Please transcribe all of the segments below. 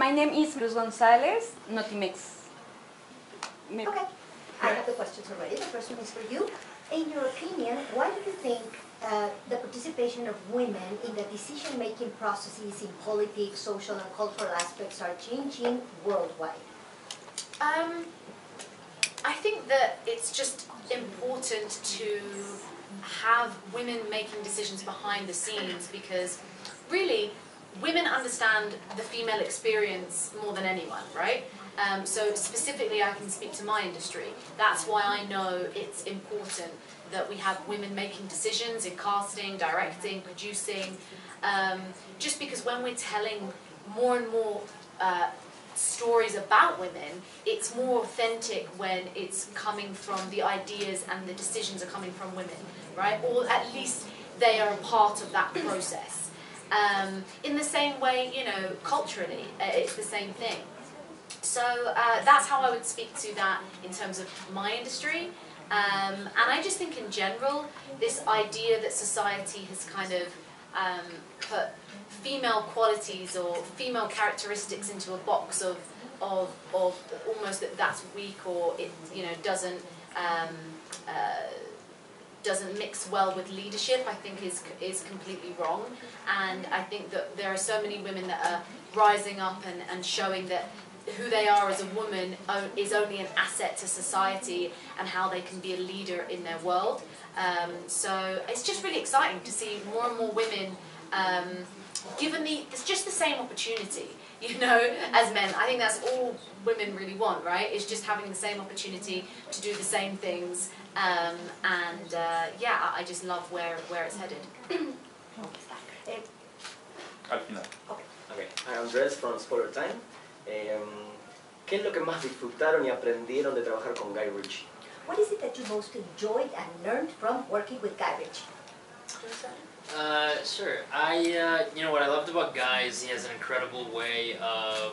My name is Luz Gonzalez, Notimex. Okay, I have the questions already. The first one is for you. In your opinion, why do you think the participation of women in the decision-making processes in politics, social and cultural aspects are changing worldwide? I think that it's just important to have women making decisions behind the scenes, because really women understand the female experience more than anyone, right? So specifically I can speak to my industry. That's why I know it's important that we have women making decisions in casting, directing, producing, just because when we're telling more and more stories about women, it's more authentic when it's coming from the ideas and the decisions are coming from women, right? Or at least they are a part of that process. In the same way, you know, culturally, it's the same thing. So that's how I would speak to that in terms of my industry. And I just think in general, this idea that society has kind of put female qualities or female characteristics into a box of almost that's weak, or it, you know, doesn't mix well with leadership, I think is completely wrong. And I think that there are so many women that are rising up and showing that who they are as a woman is only an asset to society and how they can be a leader in their world. So it's just really exciting to see more and more women given it's just the same opportunity, you know, as men. I think that's all women really want, right? It's just having the same opportunity to do the same things. Yeah, I just love where it's headed. Al final. Okay. I'm Andrés from Spoiler Time. ¿Qué es lo que más disfrutaron y aprendieron de trabajar con Guy Ritchie? What is it that you most enjoyed and learned from working with Guy Ritchie? Sure. You know, what I loved about Guy is he has an incredible way of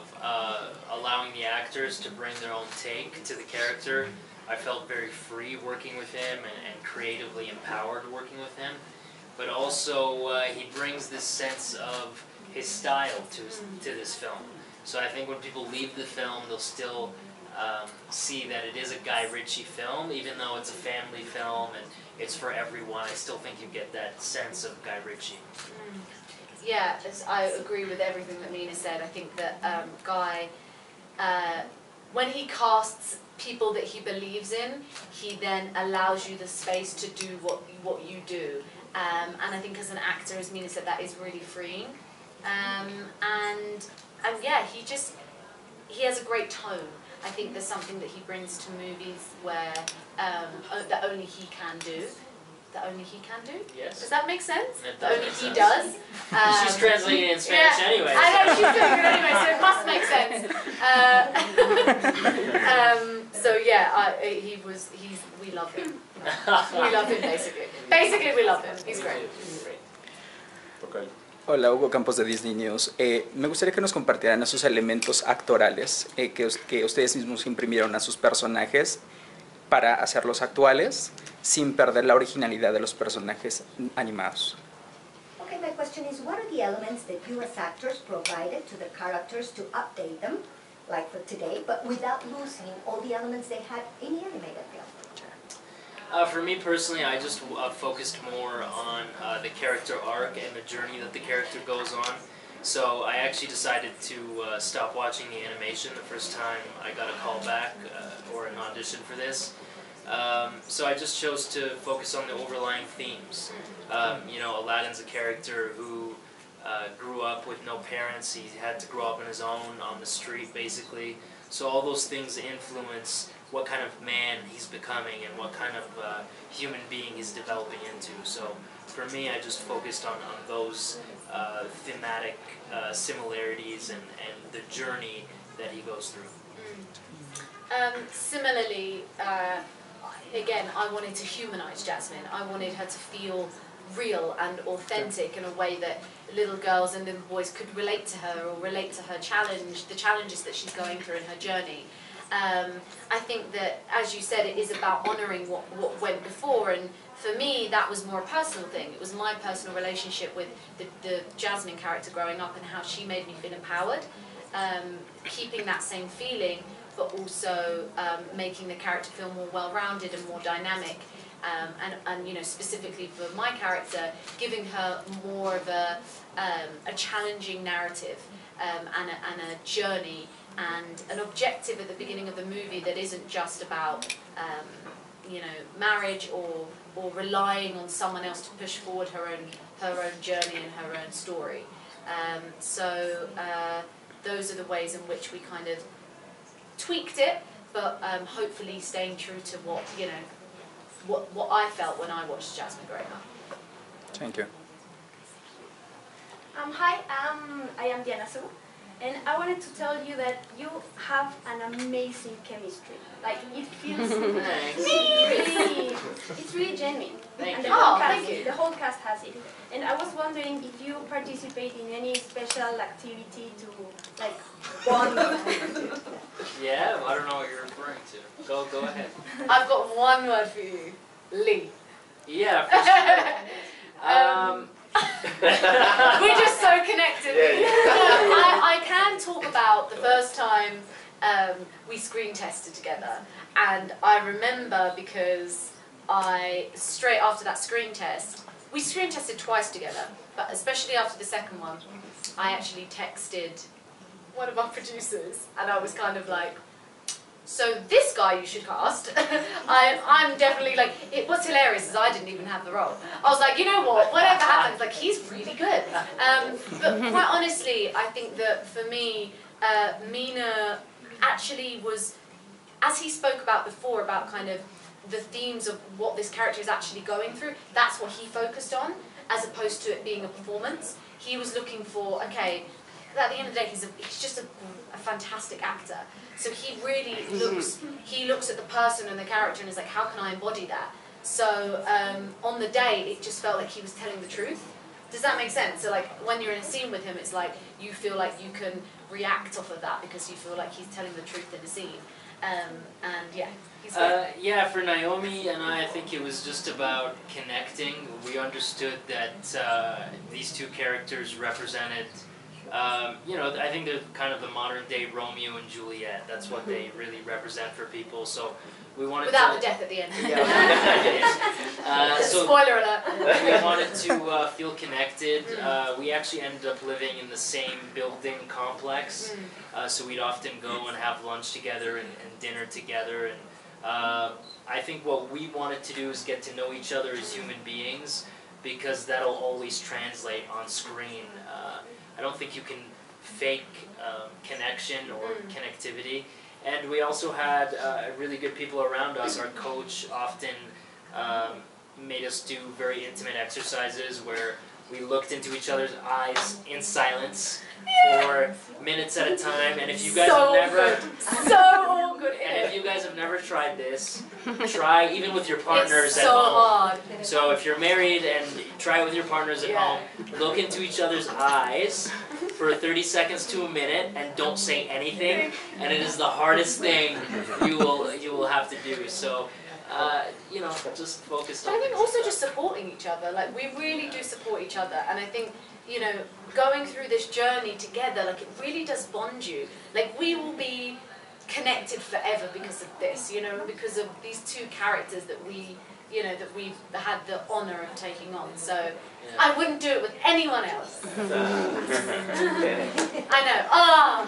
allowing the actors to bring their own take to the character. I felt very free working with him and creatively empowered working with him. But also, he brings this sense of his style to this film. So I think when people leave the film, they'll still see that it is a Guy Ritchie film, even though it's a family film and it's for everyone. I still think you get that sense of Guy Ritchie. Yeah, I agree with everything that Mena said. I think that Guy, when he casts people that he believes in, he then allows you the space to do what you do. And I think as an actor, as Mena said, that is really freeing. And yeah, he has a great tone. I think there's something that he brings to movies where that only he can do. That only he can do? Yes. Does that make sense? That only he does. She's translating it in Spanish anyway. I know, she's doing it anyway, so it must make sense. So yeah, we love him. We love him basically. Basically we love him. He's great. Okay. Hola, Hugo Campos de Disney News. Me gustaría que nos compartieran esos elementos actorales que ustedes mismos imprimieron a sus personajes para hacerlos actuales sin perder la originalidad de los personajes animados. Okay, my question is, what are the elements that you as actors provided to the characters to update them, like for today, but without losing all the elements they had in the animated film? For me personally, I just focused more on the character arc and the journey that the character goes on. So I actually decided to stop watching the animation the first time I got a call back or an audition for this. So I just chose to focus on the overlying themes. You know, Aladdin's a character who grew up with no parents. He had to grow up on his own, on the street basically. So all those things influence what kind of man he's becoming and what kind of human being he's developing into. So for me, I just focused on those thematic similarities and the journey that he goes through. Similarly, again, I wanted to humanize Jasmine. I wanted her to feel real and authentic in a way that little girls and little boys could relate to her or relate to her the challenges that she's going through in her journey. I think that, as you said, it is about honouring what went before, and for me that was more a personal thing. It was my personal relationship with the Jasmine character growing up and how she made me feel empowered. keeping that same feeling, but also making the character feel more well-rounded and more dynamic. And you know, specifically for my character, giving her more of a challenging narrative and a journey and an objective at the beginning of the movie that isn't just about you know, marriage or relying on someone else to push forward her own journey and her own story. So those are the ways in which we kind of tweaked it, but hopefully staying true to what, you know, what I felt when I watched Jasmine growing up. Thank you. Hi, I am Massoud, and I wanted to tell you that you have an amazing chemistry. Like, it feels really, it's really genuine. Thank And you. the whole Oh, cast, thank you. the whole cast has it. And I was wondering if you participate in any special activity to, like, bond. Yeah, I don't know what you're referring to. Go ahead. I've got one word for you, Lee. Yeah, for sure. We're just so connected. I can talk about the first time we screen tested together, and I remember because straight after that screen test, we screen tested twice together, but especially after the second one, I actually texted one of our producers, and I was kind of like, so this guy you should cast. I'm definitely like, what's hilarious is I didn't even have the role. I was like, you know what, whatever happens, like, he's really good. But quite honestly, I think that for me, Mena actually was, as he spoke about before, about kind of the themes of what this character is actually going through, that's what he focused on, as opposed to it being a performance. He was looking for, okay, at the end of the day, he's just a fantastic actor. So he really looks at the person and the character and is like, how can I embody that? So on the day, it just felt like he was telling the truth. Does that make sense? So like when you're in a scene with him, it's like you feel like you can react off of that because you feel like he's telling the truth in the scene. And yeah, he's great. Yeah, for Naomi and I think it was just about connecting. We understood that these two characters represented, you know, I think they're kind of the modern day Romeo and Juliet. That's what they really represent for people. So we wanted Without to, the death at the end. so Spoiler alert. we wanted to feel connected. We actually ended up living in the same building complex, so we'd often go and have lunch together and dinner together. And I think what we wanted to do is get to know each other as human beings, because that'll always translate on screen. I don't think you can fake connection or connectivity. And we also had really good people around us. Our coach often made us do very intimate exercises where we looked into each other's eyes in silence for minutes at a time. And if you guys have never, and if you guys have never tried this, try even with your partners It's at so home. hard. So if you're married and try it with your partners at home, look into each other's eyes for 30 seconds to a minute and don't say anything. And it is the hardest thing you will have to do. So. You know, just focused on. I think also just supporting each other. Like, we really do support each other, and I think, you know, going through this journey together, like, it really does bond you. Like, we will be connected forever because of this, you know, because of these two characters that we, you know, that we've had the honour of taking on. So yeah. I wouldn't do it with anyone else. I know. Oh.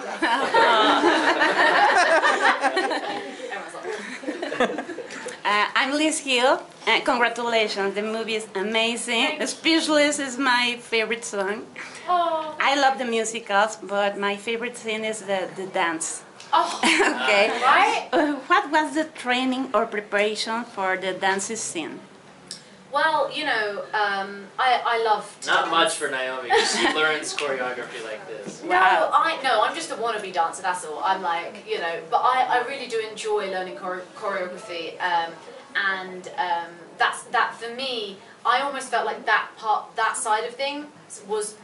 Everyone's like, I'm Liz Hill, and congratulations, the movie is amazing. Speechless is my favorite song. oh. I love the musicals, but my favorite scene is the dance. Oh. Okay. Right? What was the training or preparation for the dance scene? Well, you know, I love to Not dance. much for Naomi, because she learns choreography like this. No, I'm just a wannabe dancer, that's all. I'm like, you know, but I really do enjoy learning choreography, and that for me, I almost felt like that side of things was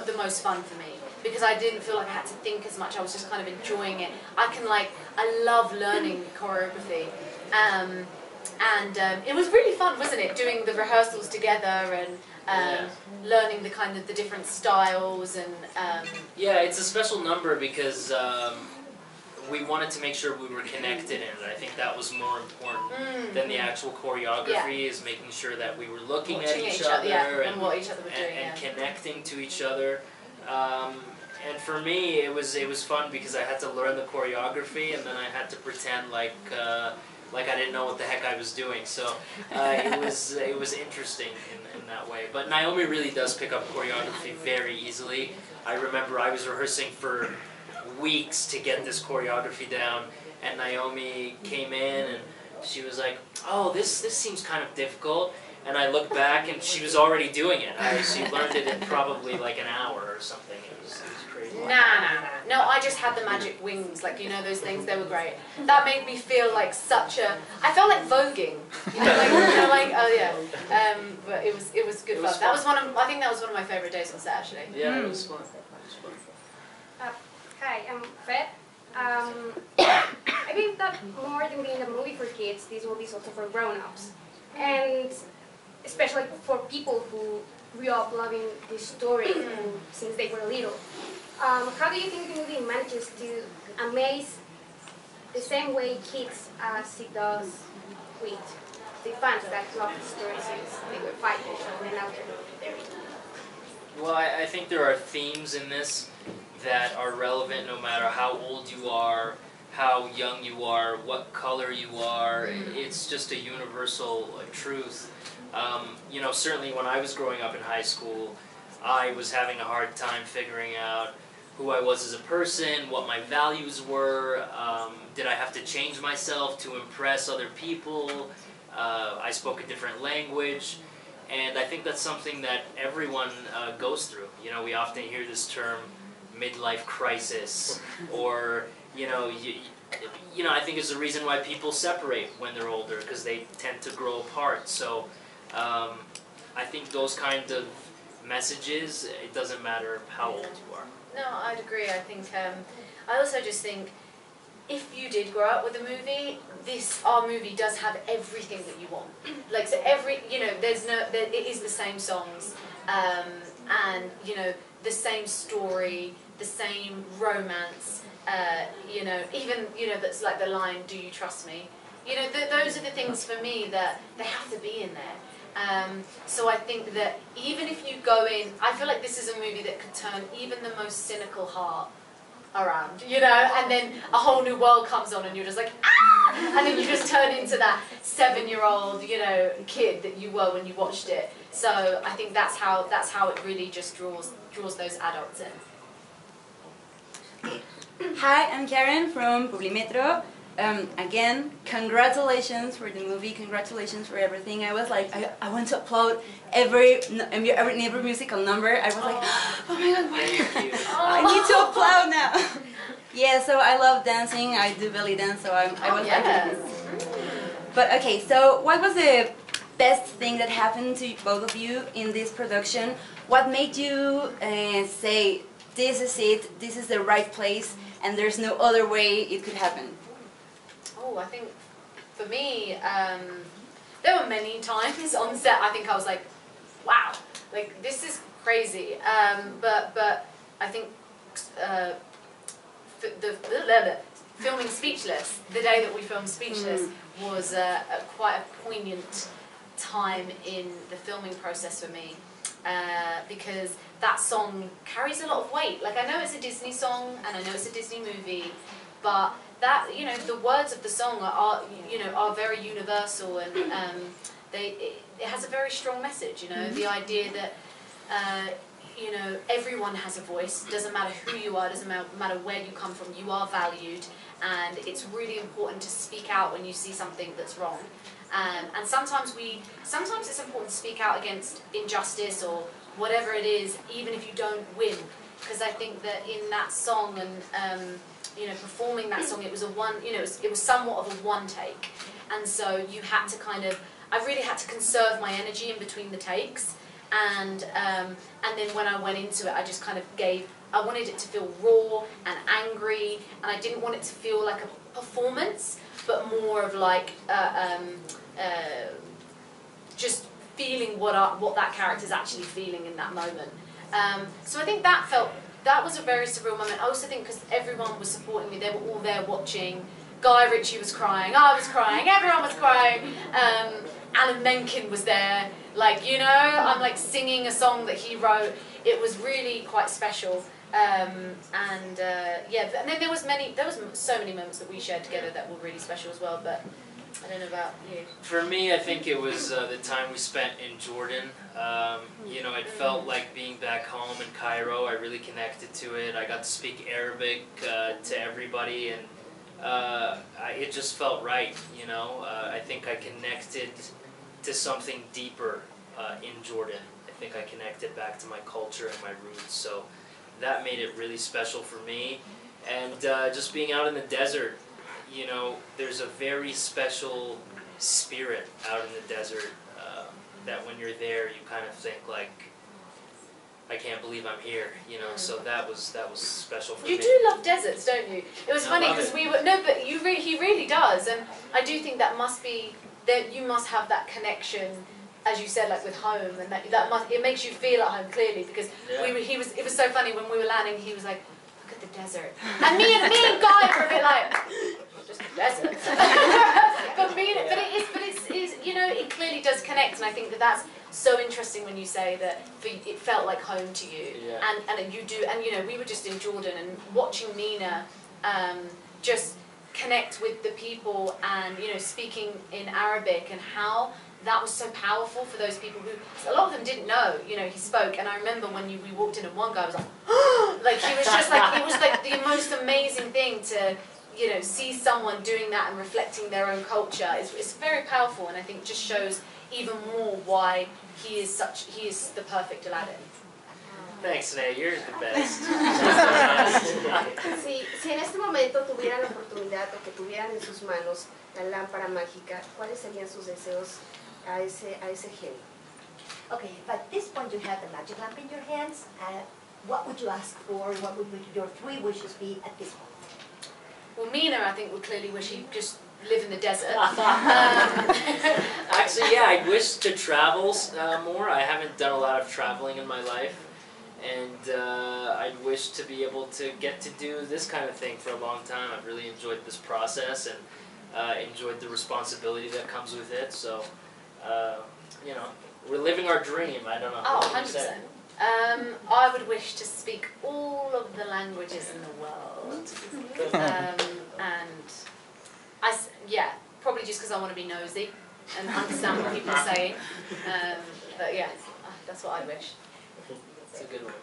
the most fun for me, because I didn't feel like I had to think as much. I was just kind of enjoying it. I love learning choreography. And it was really fun, wasn't it? Doing the rehearsals together and learning the different styles and. Yeah, it's a special number because we wanted to make sure we were connected in it. I think that was more important than the actual choreography. Is making sure that we were looking at each other and what each other were doing and connecting to each other. And for me, it was fun because I had to learn the choreography and then I had to pretend like I didn't know what the heck I was doing. So it was interesting in that way. But Naomi really does pick up choreography very easily. I remember I was rehearsing for weeks to get this choreography down, and Naomi came in and she was like, "Oh, this seems kind of difficult." And I looked back and she was already doing it. She learned it in probably like an hour or something. It was crazy. No, I just had the magic wings, like, you know, those things, they were great. That made me feel like I felt like voguing, you know, like oh yeah. But it was good fun. That was I think that was one of my favourite days on set, actually. Yeah, it was fun. Hi, I'm Fed. I think that more than being a movie for kids, this movie is also for grown-ups. And especially for people who grew up loving this story since they were little. How do you think the movie manages to amaze the same way kids as it does with the fans that love the story since they were 5 years old and now they're Well, I think there are themes in this that are relevant no matter how old you are, how young you are, what color you are. It's just a universal truth. You know, certainly when I was growing up in high school, I was having a hard time figuring out who I was as a person, what my values were, did I have to change myself to impress other people, I spoke a different language, and I think that's something that everyone goes through. You know, we often hear this term, midlife crisis, or, you know, I think it's the reason why people separate when they're older, because they tend to grow apart. So I think those kind of messages, it doesn't matter how old you are. No, I'd agree. I think, I also just think, if you did grow up with a movie, our movie does have everything that you want. Like, so it is the same songs, and, you know, the same story, the same romance, even, that's like the line, "Do you trust me?" You know, those are the things for me that they have to be in there. So I think that even if you go in, I feel like this is a movie that could turn even the most cynical heart around, and then a whole new world comes on and you're just like, ah! And then you just turn into that 7-year-old, kid that you were when you watched it. So I think that's how it really just draws those adults in. Hi, I'm Karen from Publimetro. Again, congratulations for the movie, congratulations for everything. I was like, I want to applaud every musical number. I was like, oh my god, I need to applaud now. Yeah, so I love dancing, I do belly dance, so I was like, but okay, so what was the best thing that happened to both of you in this production? What made you say, this is it, this is the right place, and there's no other way it could happen? Oh, I think for me, there were many times on set I think I was like, wow, like this is crazy. But I think the filming Speechless, the day that we filmed Speechless, was quite a poignant time in the filming process for me, because that song carries a lot of weight. Like, I know it's a Disney song and I know it's a Disney movie, but that, the words of the song are very universal, and it has a very strong message. The idea that everyone has a voice. Doesn't matter who you are, doesn't matter where you come from. You are valued, and it's really important to speak out when you see something that's wrong. And sometimes it's important to speak out against injustice or whatever it is, even if you don't win. Because I think that in that song and performing that song, it was it was somewhat of a one take, and so you had to I really had to conserve my energy in between the takes, and then when I went into it, I just I wanted it to feel raw and angry, and I didn't want it to feel like a performance, but more of like just feeling what that character's actually feeling in that moment. So I think that was a very surreal moment. I also think because everyone was supporting me, they were all there watching. Guy Ritchie was crying, I was crying, everyone was crying. Alan Menken was there, like, you know, I'm like singing a song that he wrote. It was really quite special. Yeah, and then there was so many moments that we shared together that were really special as well, but I don't know about you. For me, I think it was the time we spent in Jordan. You know, it felt like being back home in Cairo. I really connected to it. I got to speak Arabic to everybody, and it just felt right, you know. I think I connected to something deeper in Jordan. I think I connected back to my culture and my roots, so that made it really special for me. And just being out in the desert, you know, there's a very special spirit out in the desert that when you're there, you kind of think like, I can't believe I'm here, you know. So that was special for me. You do love deserts, don't you? It was funny because we were but he really does, and I do think that must be that you must have that connection, as you said, like with home, and it makes you feel at home clearly because it was so funny when we were landing. He was like, look at the desert, and me and Guy were a bit like, just the desert. but it's you know, it clearly does connect, and I think that's so interesting when you say that it felt like home to you, and you do, and you know, we were just in Jordan and watching Mena just connect with the people and, you know, speaking in Arabic, and how that was so powerful for those people who, a lot of them didn't know, you know, he spoke. And I remember when we walked in and one guy was like, like he was just like, it was like the most amazing thing to, you know, see someone doing that and reflecting their own culture. It's very powerful, and I think just shows even more why he is the perfect Aladdin. Thanks, Nate. You're the best. Si en este momento tuvieran la oportunidad o que tuvieran en sus manos la lámpara mágica, ¿cuáles serían sus deseos a ese genio? Okay, if at this point you have the magic lamp in your hands, what would you ask for? What would your 3 wishes be at this point? Well, Mena, I think, would clearly wish he'd just live in the desert. Actually, yeah, I wish to travel more. I haven't done a lot of traveling in my life. And I'd wish to be able to get to do this kind of thing for a long time. I've really enjoyed this process and enjoyed the responsibility that comes with it. So, you know, we're living our dream. I don't know. Oh, 100%. I would wish to speak all of the languages in the world. And yeah, probably just because I want to be nosy and understand what people are saying. But yeah, that's what I wish. It's a good one.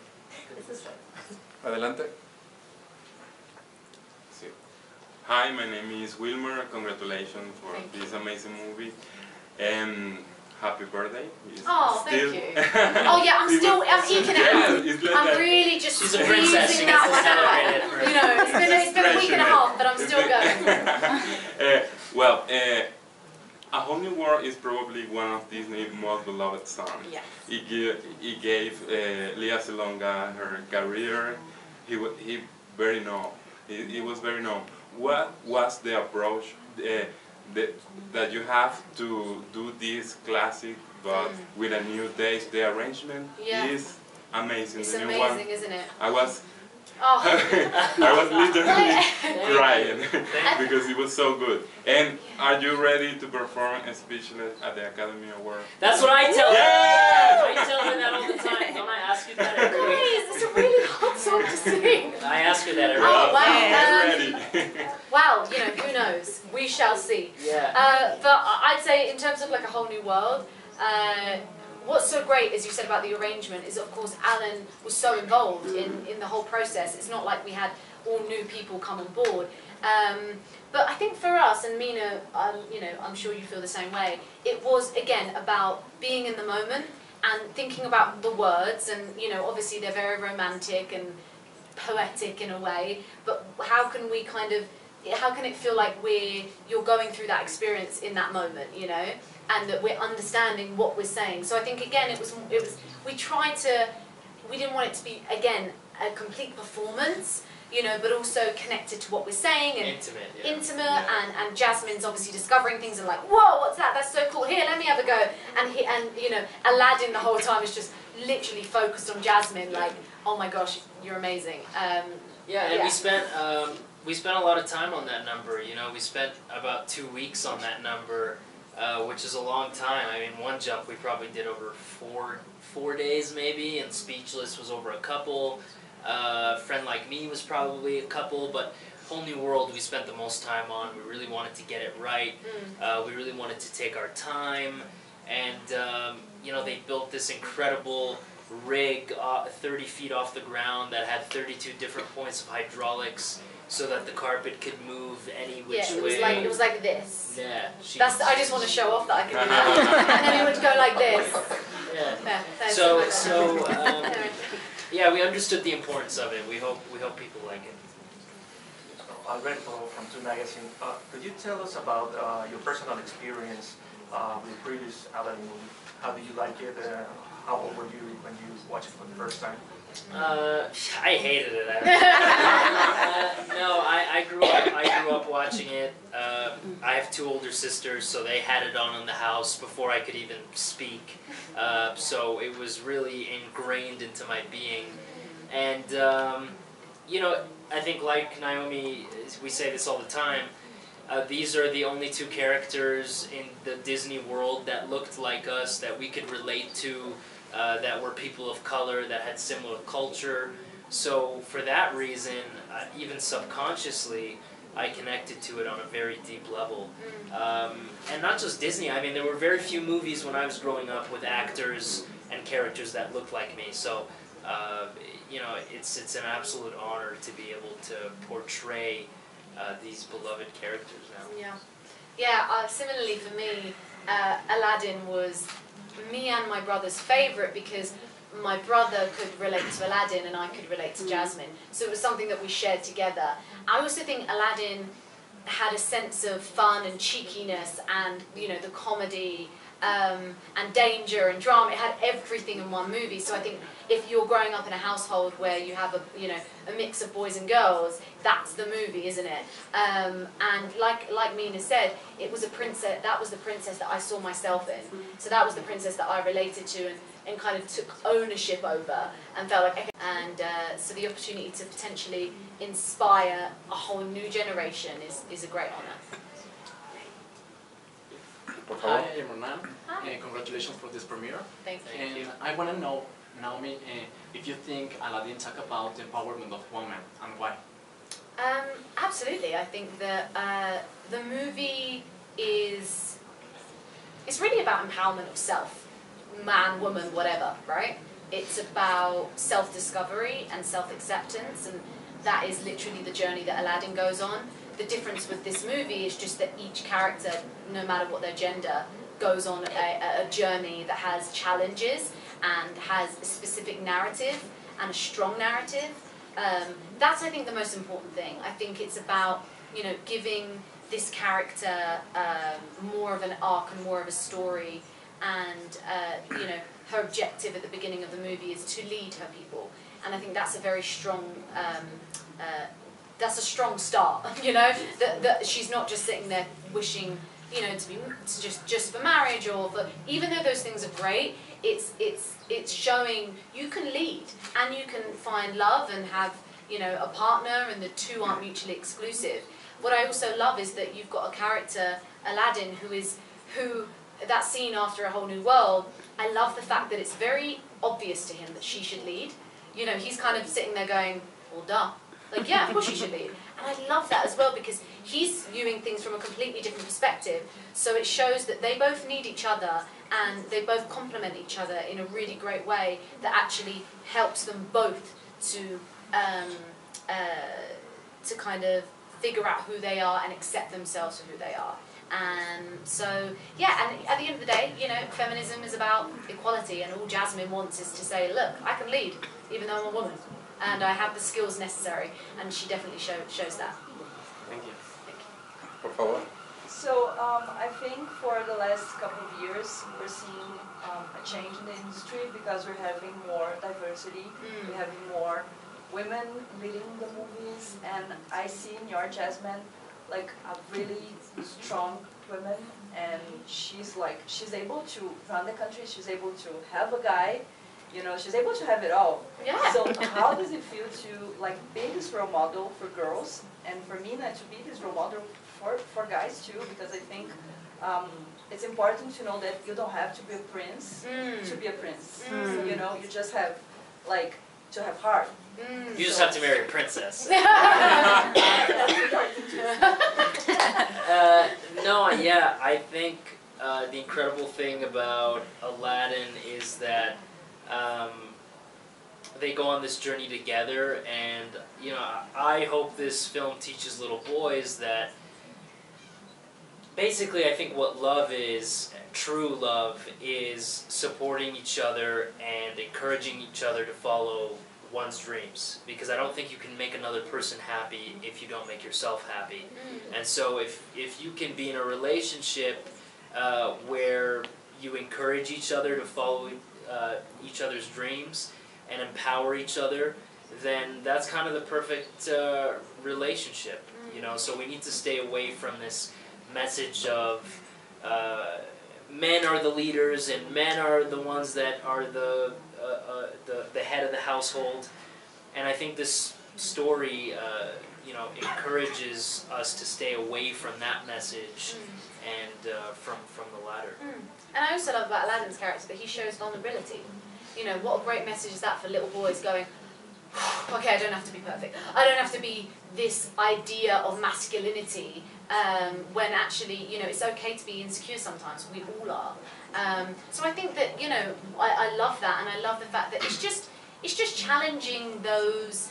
Adelante. Sí. Hi, my name is Wilmer. Congratulations for this amazing movie. And happy birthday. Oh, thank you. Oh yeah, I'm eking it out. I'm really just squeezing that one out. You know, it's been a week and a half, but I'm still going. A Whole New World is probably one of Disney's most beloved songs. Yes. It gave Lea Salonga her career. He was very known. He was very known. What was the approach that you have to do this classic, but with a new taste? The arrangement is amazing. It's the new amazing, one, isn't it? I was literally crying because it was so good. And are you ready to perform Speechless at the Academy Award? That's what I tell her. I tell her that all the time. Don't I ask you that every week? Guys, it's a really hard song to sing. I ask her that every week. Oh, wow. Ready. Well, you know, who knows? We shall see. Yeah. But I'd say in terms of like A Whole New World, what's so great, as you said about the arrangement, is of course Alan was so involved in the whole process. It's not like we had all new people come on board. But I think for us, and Mena, you know, I'm sure you feel the same way, it was again about being in the moment and thinking about the words, and you know, obviously they're very romantic and poetic in a way, but how can we kind of, how can it feel like you're going through that experience in that moment, you know? And that we're understanding what we're saying. So I think again, we didn't want it to be again a complete performance. you know, but also connected to what we're saying and intimate and Jasmine's obviously discovering things and like, whoa, what's that? That's so cool. Here, let me have a go. And you know, Aladdin the whole time is just literally focused on Jasmine, like, oh my gosh, you're amazing. We spent a lot of time on that number. You know, we spent about 2 weeks on that number, which is a long time. I mean, one jump we probably did over four days maybe, and Speechless was over a couple. Friend Like Me was probably a couple, but Whole New World we spent the most time on. We really wanted to get it right. We really wanted to take our time, and you know, they built this incredible rig 30 feet off the ground that had 32 different points of hydraulics, so that the carpet could move any which way. It was like this. Yeah. I just want to show off that I can do that. And then it would go like this. Yeah. Yeah, we understood the importance of it. We hope people like it. Alberto from Two Magazine. Could you tell us about your personal experience with the previous Aladdin movie? How did you like it? How old were you when you watched it for the first time? I hated it. No, I grew up watching it. I have 2 older sisters, so they had it on in the house before I could even speak. So it was really ingrained into my being. And you know, I think like Naomi, we say this all the time. These are the only 2 characters in the Disney world that looked like us, that we could relate to. That were people of color, that had similar culture. So for that reason, even subconsciously, I connected to it on a very deep level. And not just Disney, I mean, there were very few movies when I was growing up with actors and characters that looked like me. So, you know, it's an absolute honor to be able to portray these beloved characters now. Yeah, similarly for me, Aladdin was me and my brother's favourite because my brother could relate to Aladdin and I could relate to Jasmine. So it was something that we shared together. I also think Aladdin had a sense of fun and cheekiness and, you know, the comedy and danger and drama. It had everything in one movie. So I think if you're growing up in a household where you have a mix of boys and girls, that's the movie, isn't it? And like Mena said, it was a princess. That was the princess that I saw myself in. So that was the princess that I related to and kind of took ownership over and felt like. And so the opportunity to potentially inspire a whole new generation is a great honor. Hi, I'm Ronan. Congratulations for this premiere. Thank you. And I want to know, Naomi, if you think Aladdin talk about the empowerment of women and why? Absolutely. I think that the movie it's really about empowerment of self, man, woman, whatever, right? It's about self-discovery and self-acceptance, and that is literally the journey that Aladdin goes on. The difference with this movie is just that each character, no matter what their gender, goes on a journey that has challenges and has a specific narrative and a strong narrative. That's, I think, the most important thing. I think it's about, you know, giving this character more of an arc and more of a story, and you know, her objective at the beginning of the movie is to lead her people, and I think that's a very strong. That's a strong start, you know. That she's not just sitting there wishing, you know, to be just for marriage or for. Even though those things are great, it's showing you can lead and you can find love and have, you know, a partner, and the 2 aren't mutually exclusive. What I also love is that you've got a character, Aladdin, who that scene after A Whole New World. I love the fact that it's very obvious to him that she should lead. You know, he's kind of sitting there going, well, duh. Like, yeah, of course she should lead. And I love that as well because he's viewing things from a completely different perspective. So it shows that they both need each other and they both complement each other in a really great way that actually helps them both to kind of figure out who they are and accept themselves for who they are. And so, yeah, and at the end of the day, you know, feminism is about equality, and all Jasmine wants is to say, look, I can lead, even though I'm a woman. And I have the skills necessary, and she definitely shows that. Thank you. Por favor. So I think for the last couple of years, we're seeing a change in the industry because we're having more diversity, we're having more women leading the movies, and I see in your Jasmine like a really strong woman, and she's able to run the country, she's able to have a guy, you know, she's able to have it all. Yeah. So how does it feel to like be this role model for girls, and for Mena to be this role model for guys too? Because I think it's important to know that you don't have to be a prince to be a prince. You know, you just have like to have heart. You just have to marry a princess. No, yeah, I think the incredible thing about Aladdin is that they go on this journey together, and you know, I hope this film teaches little boys that basically I think what love is, true love, is supporting each other and encouraging each other to follow one's dreams, because I don't think you can make another person happy if you don't make yourself happy. And so if you can be in a relationship where you encourage each other to follow each other's dreams and empower each other, then that's kind of the perfect relationship, you know. So we need to stay away from this message of men are the leaders and men are the ones that are the head of the household. And I think this story, you know, encourages us to stay away from that message and from the latter. And I also love about Aladdin's character that he shows vulnerability. You know, what a great message is that for little boys going, okay, I don't have to be perfect. I don't have to be this idea of masculinity when actually, you know, it's okay to be insecure sometimes. We all are. So I think that, you know, I love that, and I love the fact that it's just challenging those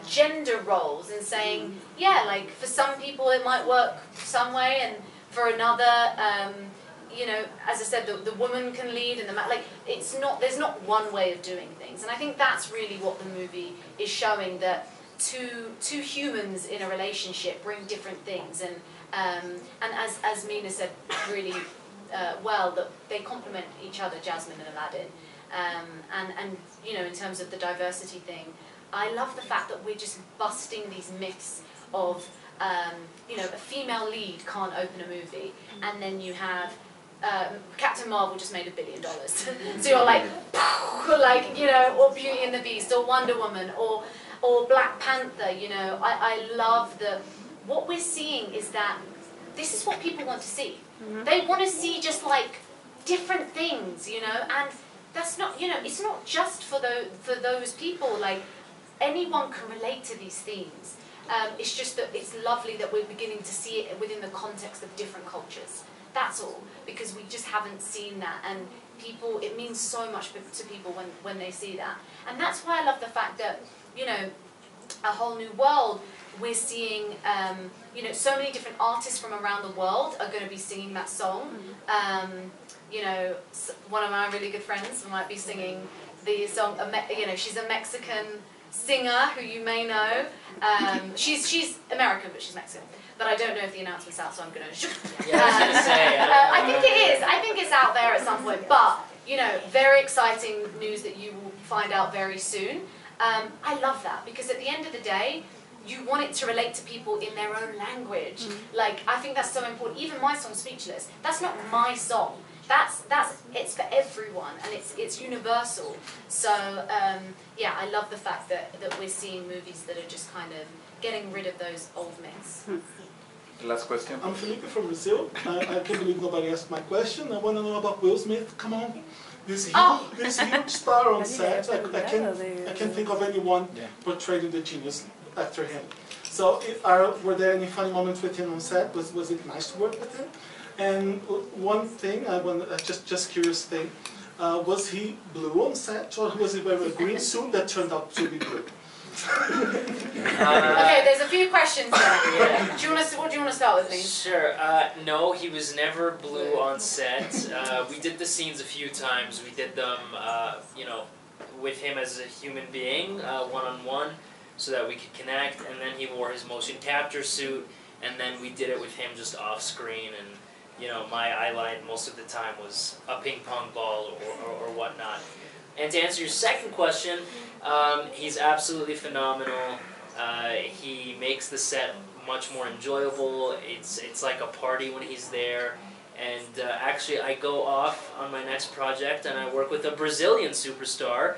gender roles and saying, yeah, like for some people it might work some way, and for another, you know, as I said, the woman can lead, and like there's not one way of doing things. And I think that's really what the movie is showing, that two humans in a relationship bring different things, and as Mena said really well, that they complement each other, Jasmine and Aladdin, and you know, in terms of the diversity thing, I love the fact that we're just busting these myths of you know, a female lead can't open a movie, and then you have Captain Marvel just made $1 billion. So you're like, you know, or Beauty and the Beast, or Wonder Woman, or Black Panther. You know, I love what we're seeing is that this is what people want to see. They want to see just like different things, you know, and that's not, you know, it's not just for those people. Like anyone can relate to these themes. It's just that it's lovely that we're beginning to see it within the context of different cultures. That's all, because we just haven't seen that, and people, it means so much to people when they see that. And that's why I love the fact that, you know, A Whole New World, we're seeing, you know, so many different artists from around the world are going to be singing that song. You know, one of my really good friends might be singing the song, you know, she's a Mexican singer who you may know. She's American, but she's Mexican. But I don't know if the announcement's out, so I'm going to... Yeah, I was going to say. I think it is. I think it's out there at some point. But, you know, very exciting news that you will find out very soon. I love that, because at the end of the day, you want it to relate to people in their own language. Like, I think that's so important. Even my song, Speechless, that's not my song. It's for everyone, and it's universal. So yeah, I love the fact that we're seeing movies that are just kind of getting rid of those old myths. Last question. I'm Felipe from Brazil. I can't believe nobody asked my question. I want to know about Will Smith. Come on, this huge star on set. I can't think of anyone portraying the genius after him. So, were there any funny moments with him on set? Was it nice to work with him? And one thing, just curious thing, was he blue on set, or was he wearing a green suit that turned out to be blue? Okay, there's a few questions there. Yeah. What do you want to start with, please? Sure. No, he was never blue on set. We did the scenes a few times. We did them, you know, with him as a human being, one-on-one, so that we could connect. And then he wore his motion capture suit, and then we did it with him just off-screen. And you know, my eyeline most of the time was a ping pong ball or whatnot. And to answer your second question, he's absolutely phenomenal. He makes the set much more enjoyable. It's like a party when he's there. And actually, I go off on my next project, and I work with a Brazilian superstar,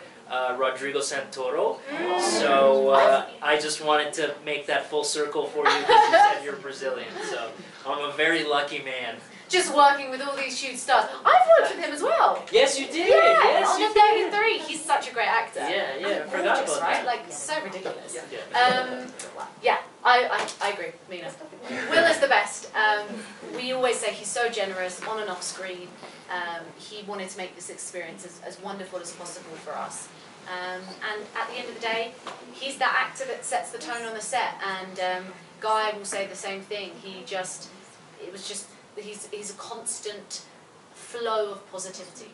Rodrigo Santoro. So I just wanted to make that full circle for you because you said you're Brazilian. So I'm a very lucky man. Just working with all these huge stars. I've worked with him as well. Yes, you did. Yeah, yes, on you the 33. He's such a great actor. Yeah, yeah, And I forgot gorgeous, about right? that. Like, so ridiculous. Yeah. Yeah, I agree, Mena. Will is the best. We always say he's so generous on and off screen. He wanted to make this experience as wonderful as possible for us. And at the end of the day, he's that actor that sets the tone on the set. And Guy will say the same thing. He's a constant flow of positivity.